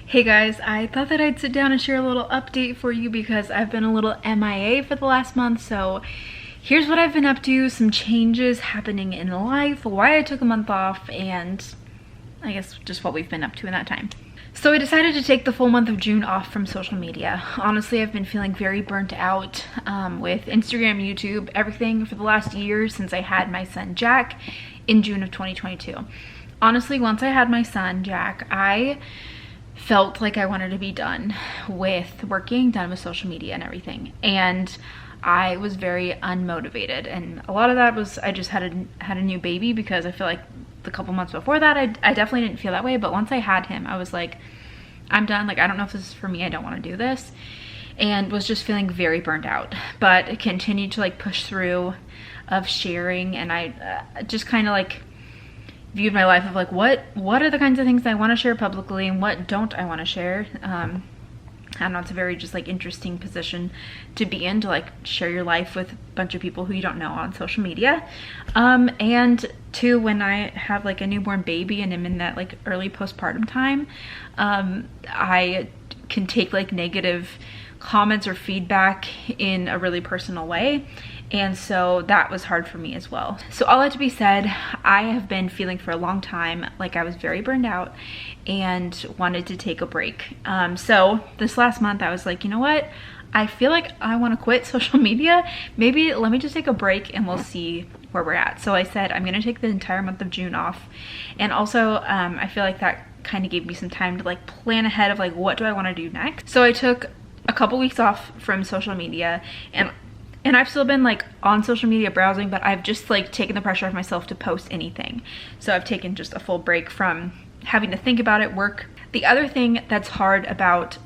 Hey guys, I thought that I'd sit down and share a little update for you because I've been a little MIA for the last month. So here's what I've been up to, some changes happening in life, why I took a month off, and I guess just what we've been up to in that time. So I decided to take the full month of June off from social media. Honestly, I've been feeling very burnt out with Instagram, YouTube, everything for the last year since I had my son Jack in June of 2022. Honestly, once I had my son Jack, I felt like I wanted to be done with working, done with social media and everything. And I was very unmotivated. And a lot of that was I just had a new baby, because I feel like the couple months before that, I definitely didn't feel that way. But once I had him, I was like, I'm done. Like, I don't know if this is for me. I don't want to do this. And was just feeling very burnt out. But it continued to like push through of sharing. And I just kind of like viewed my life of like, what are the kinds of things I want to share publicly and what don't I want to share. I don't know, it's a very just like interesting position to be in, to like share your life with a bunch of people who you don't know on social media. And two, when I have like a newborn baby and I'm in that like early postpartum time, I can take like negative comments or feedback in a really personal way. And so that was hard for me as well. So all that to be said, I have been feeling for a long time like I was very burned out and wanted to take a break. So this last month I was like, you know what? I feel like I want to quit social media. Maybe let me just take a break and we'll see where we're at. So I said I'm going to take the entire month of June off. And also I feel like that kind of gave me some time to like plan ahead of like, what do I want to do next? So I took a couple weeks off from social media, and I've still been like on social media browsing, but I've just like taken the pressure off myself to post anything. So I've taken just a full break from having to think about it, work. The other thing that's hard about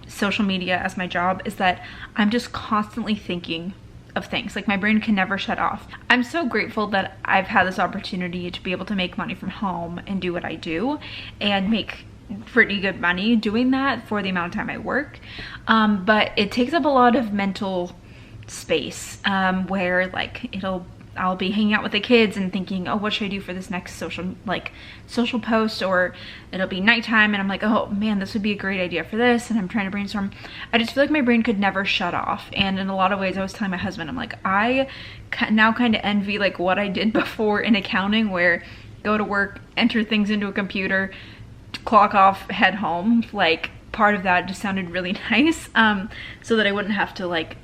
social media as my job is that I'm just constantly thinking of things. Like, my brain can never shut off. I'm so grateful that I've had this opportunity to be able to make money from home and do what I do and make pretty good money doing that for the amount of time I work. But it takes up a lot of mental space where like I'll be hanging out with the kids and thinking, oh, what should I do for this next social post? Or it'll be nighttime and I'm like, oh man, this would be a great idea for this, and I'm trying to brainstorm. I just feel like my brain could never shut off. And in a lot of ways, I was telling my husband, I'm like, I now kind of envy like what I did before in accounting, where go to work, enter things into a computer, clock off, head home. Like, part of that just sounded really nice, so that I wouldn't have to like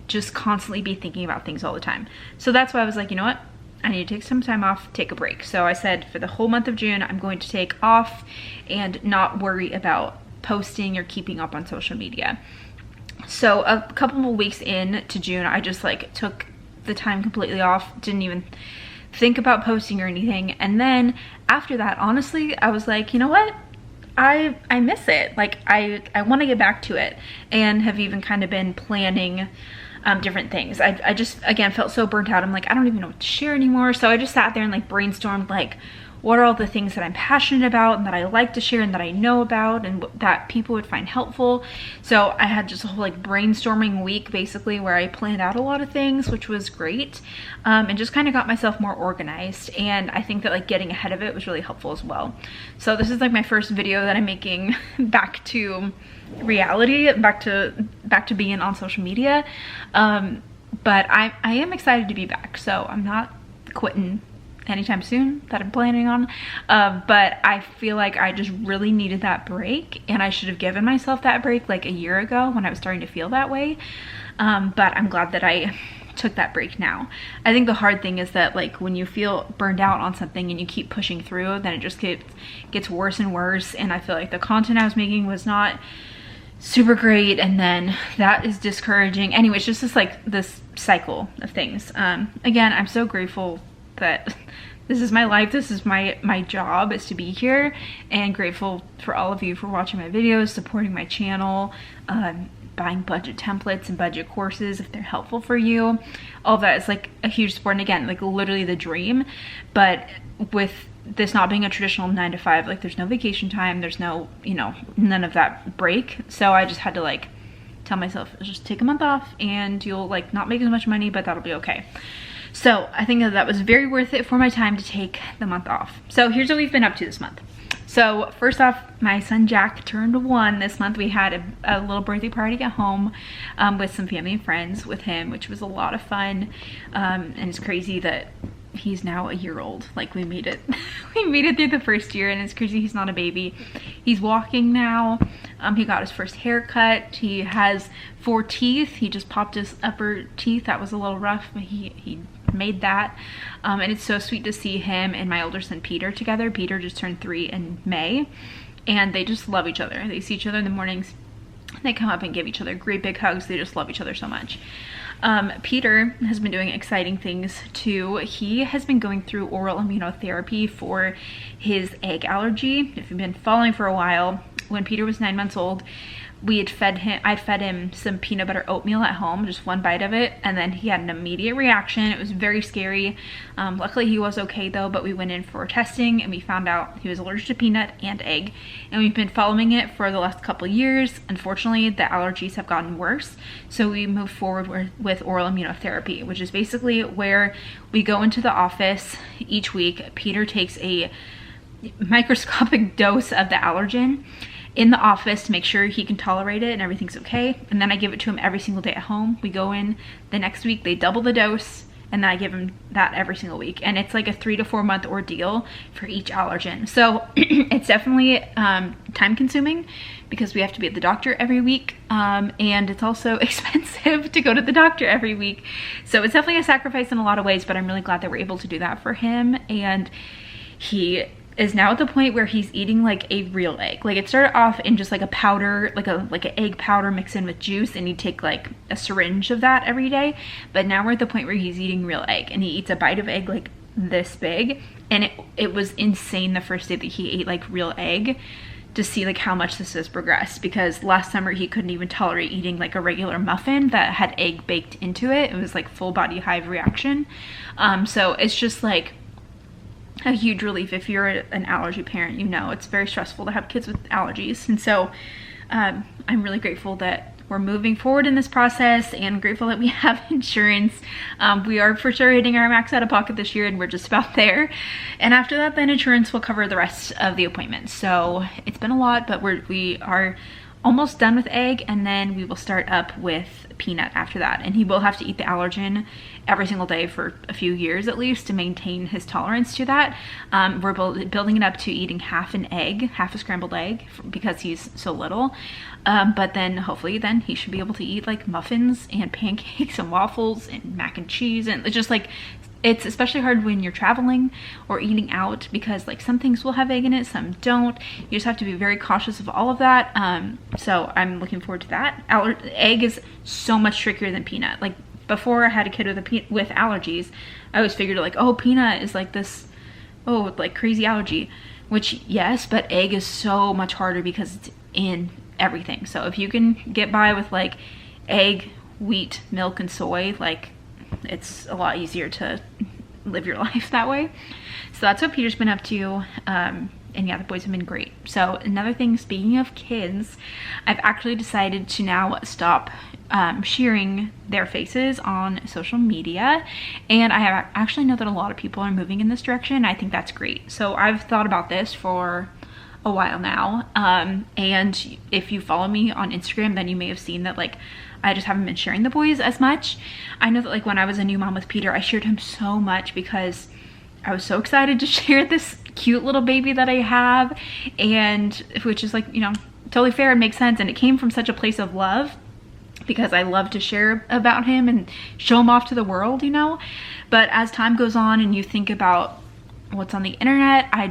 just constantly be thinking about things all the time. So that's why I was like, you know what? I need to take some time off, take a break. So I said for the whole month of June, I'm going to take off and not worry about posting or keeping up on social media. So a couple of weeks in to June, I just like took the time completely off, didn't even think about posting or anything. And then after that, honestly, I was like, you know what? I miss it. Like, I want to get back to it, and have even kind of been planning different things. I just, again, felt so burnt out. I'm like, I don't even know what to share anymore. So I just sat there and like brainstormed like, what are all the things that I'm passionate about and that I like to share and that I know about and that people would find helpful. So I had just a whole like brainstorming week basically, where I planned out a lot of things, which was great, and just kind of got myself more organized. And I think that like getting ahead of it was really helpful as well. So this is like my first video that I'm making back to reality, back to being on social media. But I am excited to be back, so I'm not quitting anytime soon that I'm planning on, but I feel like I just really needed that break, and I should have given myself that break like a year ago when I was starting to feel that way. But I'm glad that I took that break now. I think the hard thing is that like when you feel burned out on something and you keep pushing through, then it just gets worse and worse. And I feel like the content I was making was not super great, and then that is discouraging. Anyway, it's just this cycle of things. Again, I'm so grateful that this is my life, this is my job, is to be here, and grateful for all of you for watching my videos, supporting my channel, buying budget templates and budget courses if they're helpful for you. All of that is like a huge support, and again, like literally the dream. But with this not being a traditional 9 to 5, like there's no vacation time, there's no, you know, none of that break. So I just had to like tell myself, just take a month off and you'll like not make as much money, but that'll be okay. So I think that was very worth it for my time to take the month off. So here's what we've been up to this month. So first off, my son Jack turned 1 this month. We had a little birthday party at home with some family and friends with him, which was a lot of fun. And it's crazy that he's now a year old. Like, we made it we made it through the first year, and it's crazy he's not a baby. He's walking now. He got his first haircut. He has 4 teeth. He just popped his upper teeth. That was a little rough, but he made that. And it's so sweet to see him and my older son Peter together. Peter just turned 3 in May, and they just love each other. They see each other in the mornings. They come up and give each other great big hugs. They just love each other so much. Peter has been doing exciting things too. He has been going through oral immunotherapy for his egg allergy. If you've been following for a while, when Peter was 9 months old, I'd fed him some peanut butter oatmeal at home, just 1 bite of it, and then he had an immediate reaction. It was very scary. Luckily he was okay though, but we went in for testing and we found out he was allergic to peanut and egg, and we've been following it for the last couple of years. Unfortunately, the allergies have gotten worse, so we moved forward with oral immunotherapy, which is basically where we go into the office each week. Peter takes a microscopic dose of the allergen in the office to make sure he can tolerate it and everything's okay, and then I give it to him every single day at home. We go in the next week, they double the dose, and then I give him that every single week, and it's like a 3 to 4 month ordeal for each allergen. So it's definitely time consuming because we have to be at the doctor every week, and it's also expensive to go to the doctor every week. So it's definitely a sacrifice in a lot of ways, but I'm really glad that we're able to do that for him. And he is now at the point where he's eating like a real egg. Like, it started off in just like a powder, like an egg powder mixed in with juice, and he'd take like a syringe of that every day. But now we're at the point where he's eating real egg, and he eats a bite of egg like this big. And it was insane the first day that he ate like real egg to see like how much this has progressed, because last summer he couldn't even tolerate eating like a regular muffin that had egg baked into it. It was like full body hive reaction. So it's just like a huge relief. If you're an allergy parent, you know it's very stressful to have kids with allergies. And so I'm really grateful that we're moving forward in this process, and grateful that we have insurance. We are for sure hitting our max out of pocket this year, and we're just about there. And after that, then insurance will cover the rest of the appointments. So it's been a lot, but we are almost done with egg, and then we will start up with peanut after that. And he will have to eat the allergen every single day for a few years at least to maintain his tolerance to that. We're building it up to eating half an egg, half a scrambled egg, because he's so little. But then hopefully then he should be able to eat like muffins and pancakes and waffles and mac and cheese. And it's just like, it's especially hard when you're traveling or eating out, because like some things will have egg in it, some don't. You just have to be very cautious of all of that. So I'm looking forward to that. Egg is so much trickier than peanut. Like, before I had a kid with allergies, I always figured like, oh, peanut is like this, oh, like crazy allergy, which yes, but egg is so much harder because it's in everything. So if you can get by with like egg, wheat, milk, and soy, like it's a lot easier to live your life that way. So that's what Peter's been up to. And yeah, the boys have been great. So another thing, speaking of kids, I've actually decided to now stop sharing their faces on social media, and I have actually know that a lot of people are moving in this direction. I think that's great. So I've thought about this for a while now, and if you follow me on Instagram, then you may have seen that like I just haven't been sharing the boys as much. I know that like when I was a new mom with Peter, I shared him so much because I was so excited to share this cute little baby that I have, and which is like, you know, totally fair and makes sense, and it came from such a place of love because I love to share about him and show him off to the world, you know. But as time goes on and you think about what's on the internet, I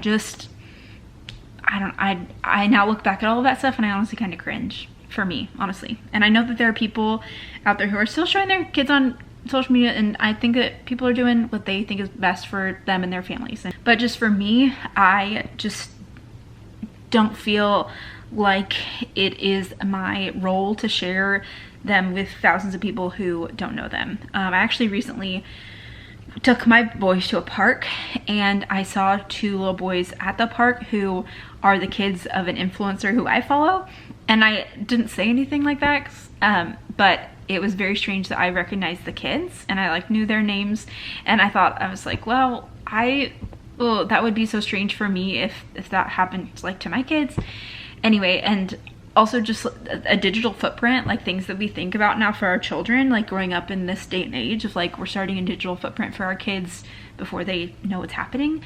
now look back at all of that stuff and I honestly kind of cringe, for me, honestly. And I know that there are people out there who are still showing their kids on social media, and I think that people are doing what they think is best for them and their families. But just for me, I just don't feel like it is my role to share them with thousands of people who don't know them. I actually recently took my boys to a park, and I saw 2 little boys at the park who are the kids of an influencer who I follow, and I didn't say anything like that, but it was very strange that I recognized the kids and I like knew their names, and I was like, well, I oh, that would be so strange for me if that happened like to my kids. Anyway, and also just a digital footprint, like things that we think about now for our children, like growing up in this day and age of like we're starting a digital footprint for our kids before they know what's happening.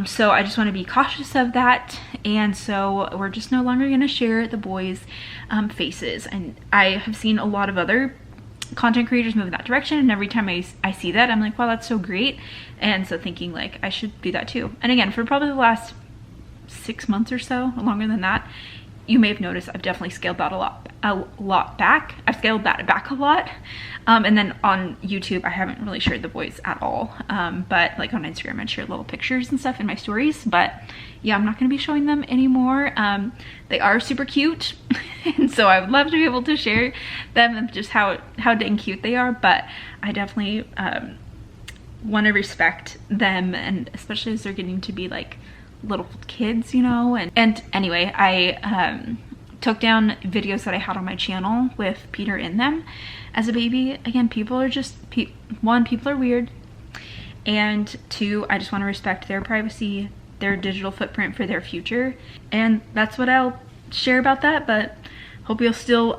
So I just want to be cautious of that, and so we're just no longer going to share the boys' faces. And I have seen a lot of other content creators move in that direction, and every time I see that, I'm like, wow, that's so great. And so thinking like I should do that too. And again, for probably the last 6 months or so, longer than that, you may have noticed I've definitely scaled that a lot back. I've scaled that back a lot. And then on YouTube, I haven't really shared the boys at all. But like on Instagram, I'd share little pictures and stuff in my stories. But yeah, I'm not going to be showing them anymore. They are super cute. And so I would love to be able to share them and just how dang cute they are. But I definitely want to respect them, and especially as they're getting to be like little kids, you know. And anyway, I took down videos that I had on my channel with Peter in them as a baby. Again, people are just one, people are weird, and two, I just want to respect their privacy, their digital footprint for their future. And that's what I'll share about that. But hope you'll still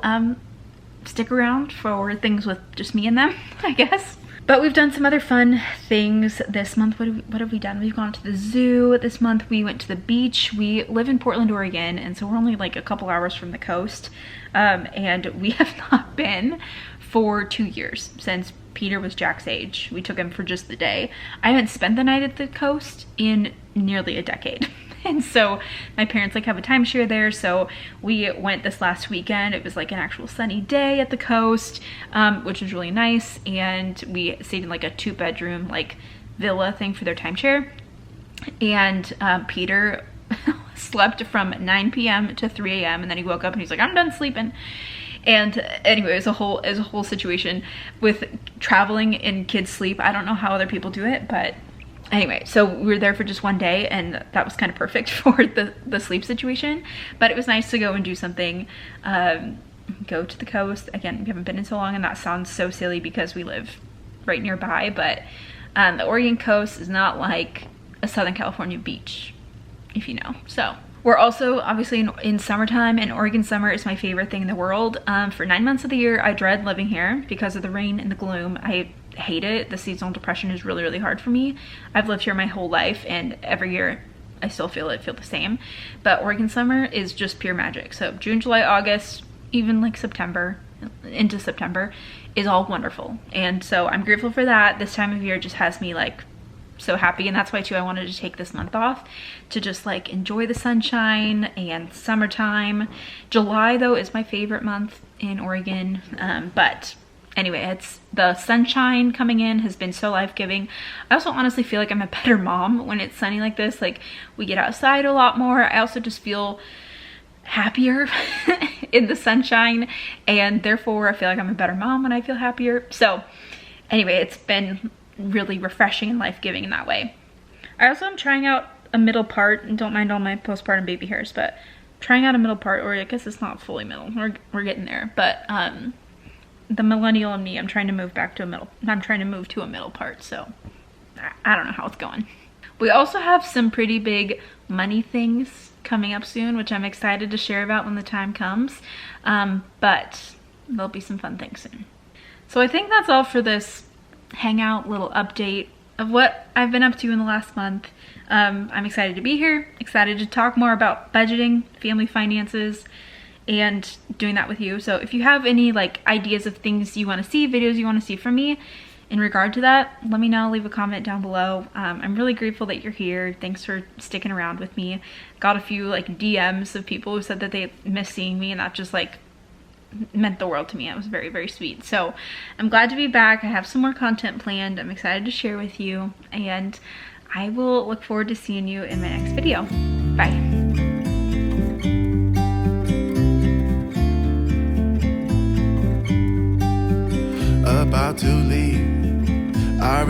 stick around for things with just me and them, I guess. But we've done some other fun things this month. What have we done? We've gone to the zoo this month. We went to the beach. We live in Portland, Oregon, and so we're only like a couple hours from the coast. And we have not been for 2 years, since Peter was Jack's age. We took him for just the day. I haven't spent the night at the coast in nearly a decade. And so my parents like have a timeshare there, so we went this last weekend. It was like an actual sunny day at the coast, which was really nice. And we stayed in like a 2-bedroom like villa thing for their timeshare. And Peter slept from 9 p.m. to 3 a.m. and then he woke up and he's like, I'm done sleeping. And anyway, it was a whole situation with traveling in kids' sleep. I don't know how other people do it, but anyway, so we were there for just one day, and that was kind of perfect for the sleep situation. But it was nice to go and do something, go to the coast. Again, we haven't been in so long, and that sounds so silly because we live right nearby, but the Oregon coast is not like a Southern California beach, if you know. So we're also obviously in summertime, and Oregon summer is my favorite thing in the world. For 9 months of the year, I dread living here because of the rain and the gloom. I hate it. The seasonal depression is really, really hard for me. I've lived here my whole life, and every year I still feel the same. But Oregon summer is just pure magic. So June, July, August, even like September, into September, is all wonderful. And so I'm grateful for that. This time of year just has me like so happy, and that's why too I wanted to take this month off to just like enjoy the sunshine and summertime. July though is my favorite month in Oregon, but anyway, it's the sunshine coming in has been so life-giving. I also honestly feel like I'm a better mom when it's sunny like this. Like we get outside a lot more. I also just feel happier in the sunshine, and therefore I feel like I'm a better mom when I feel happier. So anyway, it's been really refreshing and life-giving in that way. I also am trying out a middle part, and don't mind all my postpartum baby hairs, but trying out a middle part, or I guess it's not fully middle. We're getting there, but the millennial in me, I'm trying to move back to a middle. I'm trying to move to a middle part, so I don't know how it's going. We also have some pretty big money things coming up soon, which I'm excited to share about when the time comes. But there'll be some fun things soon. So I think that's all for this hangout little update of what I've been up to in the last month. I'm excited to be here, excited to talk more about budgeting, family finances, and doing that with you. So if you have any like ideas of things you want to see, videos you want to see from me in regard to that, let me know. Leave a comment down below. I'm really grateful that you're here. Thanks for sticking around with me. Got a few like DMs of people who said that they miss seeing me, and that just like meant the world to me. It was very, very sweet. So I'm glad to be back. I have some more content planned. I'm excited to share with you, and I will look forward to seeing you in my next video. Bye. About to